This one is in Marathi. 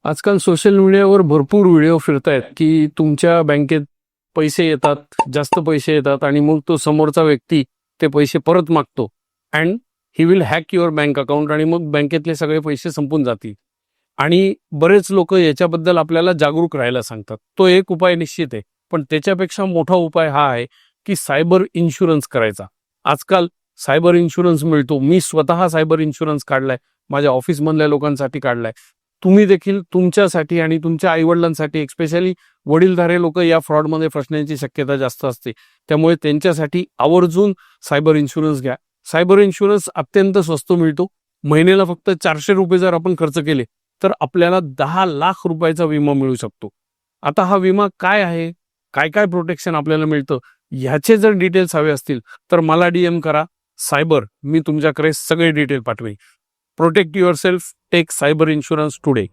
आजकाल सोशल मीडियावर भरपूर व्हिडिओ फिरतायत की तुमच्या बँकेत पैसे येतात, जास्त पैसे येतात आणि मग तो समोरचा व्यक्ती ते पैसे परत मागतो and he will hack your bank account आणि मग बँकेतले सगळे पैसे संपून जातील. आणि बरेच लोक याच्याबद्दल आपल्याला जागरूक राहायला सांगतात. तो एक उपाय निश्चित आहे, पण त्याच्यापेक्षा मोठा उपाय हा आहे की सायबर इन्शुरन्स करायचा. आजकाल सायबर इन्शुरन्स मिळतो. मी स्वतः सायबर इन्शुरन्स काढलाय, माझ्या ऑफिसमधल्या लोकांसाठी काढलाय. तुम्ही देखील तुमच्यासाठी आणि तुमच्या आईवडिलांसाठी, एक्स्पेशली वडीलधारे लोक या फ्रॉडमध्ये फसण्याची शक्यता जास्त असते, त्यामुळे त्यांच्यासाठी आवर्जून सायबर इन्शुरन्स घ्या. सायबर इन्शुरन्स अत्यंत स्वस्त मिळतो. महिन्याला फक्त 400 रुपये जर आपण खर्च केले तर आपल्याला 10 लाख रुपयाचा विमा मिळू शकतो. आता हा विमा काय आहे, काय काय प्रोटेक्शन आपल्याला मिळतं, ह्याचे जर डिटेल्स हवे असतील तर मला DM करा सायबर, मी तुमच्याकडे सगळे डिटेल पाठवेन. Protect yourself, take cyber insurance today.